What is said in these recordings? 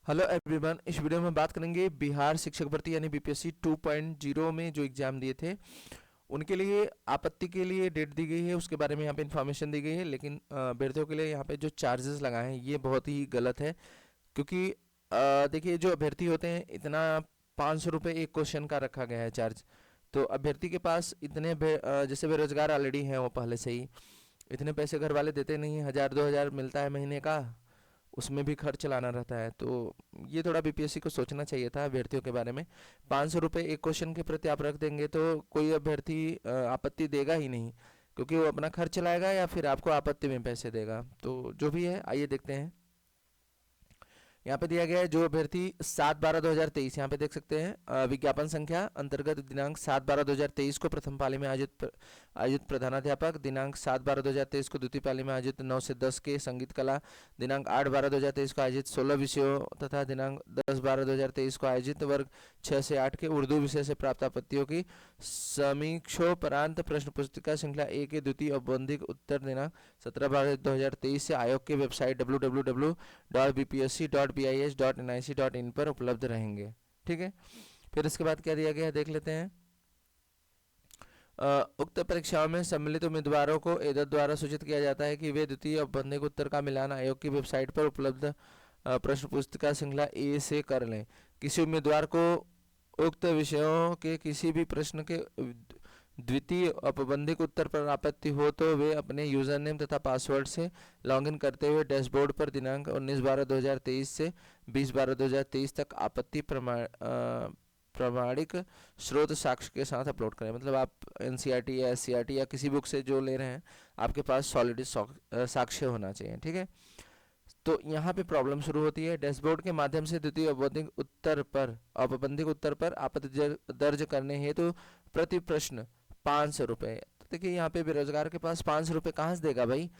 Hello everyone, इस video में बात करेंगे बिहार शिक्षक भर्ती यानी बीपीएससी 2.0 में जो एग्ज़ाम दिए थे उनके लिए आपत्ति के लिए डेट दी गई है, उसके बारे में यहाँ पे इन्फॉर्मेशन दी गई है। लेकिन अभ्यर्थियों के लिए यहाँ पे जो चार्जेस लगाए हैं ये बहुत ही गलत है, क्योंकि देखिए जो अभ्यर्थी होते हैं इतना 500 रुपये एक क्वेश्चन का रखा गया है चार्ज। तो अभ्यर्थी के पास इतने जैसे बेरोजगार ऑलरेडी हैं वो पहले से ही, इतने पैसे घर वाले देते नहीं हैं। 1000-2000 मिलता है महीने का, उसमें भी खर्च चलाना रहता है। तो ये थोड़ा बीपीएससी को सोचना चाहिए था अभ्यर्थियों के बारे में। 500 रुपये एक क्वेश्चन के प्रति आप रख देंगे तो कोई अभ्यर्थी आपत्ति देगा ही नहीं, क्योंकि वो अपना खर्च चलाएगा या फिर आपको आपत्ति में पैसे देगा। तो जो भी है आइए देखते हैं। यहाँ पे दिया गया है जो अभ्यर्थी 7/12/2023, यहाँ पे देख सकते हैं विज्ञापन संख्या अंतर्गत दिनांक 7/12/2023 को प्रथम पाली में आयोजित प्रधानाध्यापक, दिनांक 7/12/2023 को द्वितीय पाली में आयोजित 9 से 10 के संगीत कला, दिनांक 8/12/2023 को आयोजित 16 विषयों तथा दिनांक 10/12/2023 को आयोजित वर्ग 6 से 8 के उर्दू विषय से प्राप्त आपत्तियों की समीक्षोपरांत प्रश्न पुस्तिका श्रृंखला ए के द्वितीय औपबंधिक उत्तर दिनांक 17/12/2023 से आयोग की वेबसाइट www.bpsc.bis.nic.in पर उपलब्ध रहेंगे। ठीक है, फिर इसके बाद क्या दिया गया है देख लेते हैं। उक्त परीक्षाओं में सम्मिलित उम्मीदवारों को एदद द्वारा सूचित किया जाता है कि वे द्वितीय औपबंधिक उत्तर का मिलान आयोग की वेबसाइट पर उपलब्ध प्रश्न पुस्तिका श्रृंखला ए से कर लें। किसी उम्मीदवार को उक्त विषयों के किसी भी प्रश्न के द्वितीय औपबंधिक उत्तर पर आपत्ति हो तो वे अपने यूजर नेम तथा पासवर्ड से लॉगिन करते हुए डैशबोर्ड पर दिनांक 19/12/2023 से 20/12/2023 तक आपत्ति प्रमाणिक स्रोत साक्ष्य के साथ अपलोड करें। मतलब आप एनसीईआरटी या एससीईआरटी या किसी बुक से जो ले रहे हैं आपके पास सॉलिड साक्ष्य होना चाहिए। ठीक है, तो यहाँ पे प्रॉब्लम शुरू होती है। डैशबोर्ड के माध्यम से द्वितीय औपबंधिक उत्तर पर आपत्ति दर्ज करने हेतु प्रति प्रश्न 500 रुपये। तो देखिए यहाँ पे बेरोजगार के पास 500 रुपये कहाँ से देगा भाई,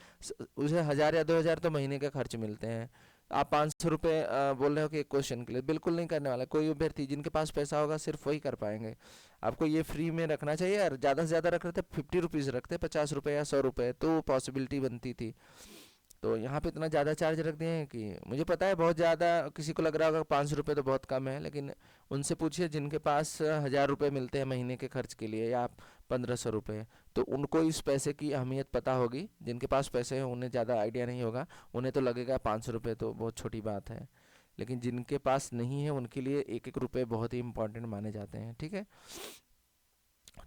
उसे 1000 या 2000 तो महीने के खर्च मिलते हैं। आप 500 रुपये बोल रहे हो कि एक क्वेश्चन के लिए, बिल्कुल नहीं करने वाला कोई अभ्यर्थी। जिनके पास पैसा होगा सिर्फ वही कर पाएंगे। आपको ये फ्री में रखना चाहिए यार। ज़्यादा से ज़्यादा रख रहे थे 50 रुपीज़ रखते, 50 रुपये या 100 रुपये, तो पॉसिबिलिटी बनती थी। तो यहाँ पे इतना ज़्यादा चार्ज रख दिए हैं कि मुझे पता है बहुत ज़्यादा किसी को लग रहा होगा 500 रुपये तो बहुत कम है, लेकिन उनसे पूछिए जिनके पास 1000 रुपये मिलते हैं महीने के खर्च के लिए या 1500 रुपये, तो उनको इस पैसे की अहमियत पता होगी। जिनके पास पैसे हैं उन्हें ज़्यादा आइडिया नहीं होगा, उन्हें तो लगेगा 500 रुपये तो बहुत छोटी बात है। लेकिन जिनके पास नहीं है उनके लिए एक एक रुपये बहुत ही इंपॉर्टेंट माने जाते हैं। ठीक है,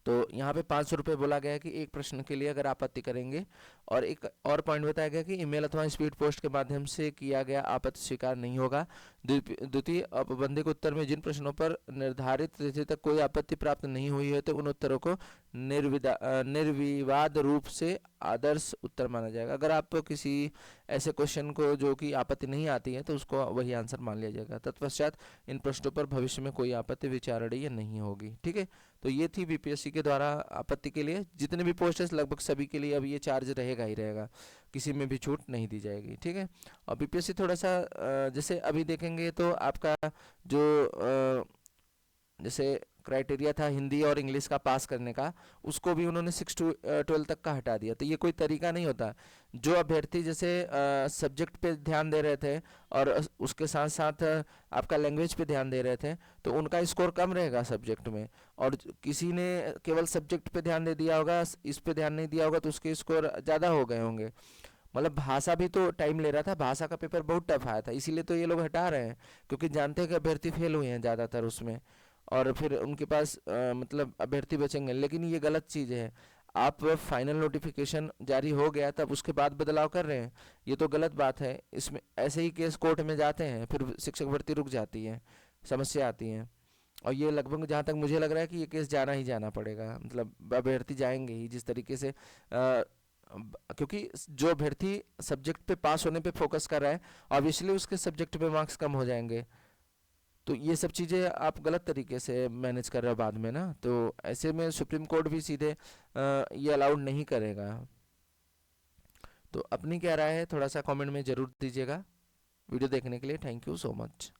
तो यहाँ पे 500 रुपये बोला गया है कि एक प्रश्न के लिए अगर आपत्ति करेंगे। और एक और पॉइंट बताया गया कि ईमेल अथवा स्पीड पोस्ट के माध्यम से किया गया आपत्ति स्वीकार नहीं होगा। द्वितीय औपबंधिक उत्तर में जिन प्रश्नों पर निर्धारित तिथि तक कोई आपत्ति प्राप्त नहीं हुई है तो उन उत्तरों को निर्विवाद रूप से आदर्श उत्तर माना जाएगा। अगर आप किसी ऐसे क्वेश्चन को जो कि आपत्ति नहीं आती है तो उसको वही आंसर मान लिया जाएगा। तत्पश्चात इन प्रश्नों पर भविष्य में कोई आपत्ति विचारणीय नहीं होगी। ठीक है, तो ये थी बीपीएससी के द्वारा आपत्ति के लिए। जितने भी पोस्ट है लगभग सभी के लिए अब ये चार्ज रहेगा ही रहेगा, किसी में भी छूट नहीं दी जाएगी। ठीक है, और बीपीएससी थोड़ा सा जैसे अभी देखेंगे तो आपका जो जैसे क्राइटेरिया था हिंदी और इंग्लिश का पास करने का, उसको भी उन्होंने 6 to 12 तक का हटा दिया। तो ये कोई तरीका नहीं होता। जो अभ्यर्थी जैसे सब्जेक्ट पे ध्यान दे रहे थे और उसके साथ साथ आपका लैंग्वेज पे ध्यान दे रहे थे तो उनका स्कोर कम रहेगा सब्जेक्ट में। और किसी ने केवल सब्जेक्ट पे ध्यान दे दिया होगा, इस पे ध्यान नहीं दिया होगा, तो उसके स्कोर ज़्यादा हो गए होंगे। मतलब भाषा भी तो टाइम ले रहा था, भाषा का पेपर बहुत टफ आया था, इसीलिए तो ये लोग हटा रहे हैं, क्योंकि जानते हैं कि अभ्यर्थी फेल हुए हैं ज़्यादातर उसमें, और फिर उनके पास मतलब अभ्यर्थी बचेंगे। लेकिन ये गलत चीज़ है। आप फाइनल नोटिफिकेशन जारी हो गया तब उसके बाद बदलाव कर रहे हैं, ये तो गलत बात है। इसमें ऐसे ही केस कोर्ट में जाते हैं, फिर शिक्षक भर्ती रुक जाती है, समस्या आती है। और ये लगभग जहाँ तक मुझे लग रहा है कि ये केस जाना ही जाना पड़ेगा। मतलब अभ्यर्थी जाएंगे ही जिस तरीके से क्योंकि जो अभ्यर्थी सब्जेक्ट पे पास होने पे फोकस कर रहा है ऑब्वियसली उसके सब्जेक्ट पे मार्क्स कम हो जाएंगे। तो ये सब चीज़ें आप गलत तरीके से मैनेज कर रहे हो बाद में ना, तो ऐसे में सुप्रीम कोर्ट भी सीधे ये अलाउड नहीं करेगा। तो अपनी क्या राय है थोड़ा सा कमेंट में ज़रूर दीजिएगा। वीडियो देखने के लिए थैंक यू सो मच।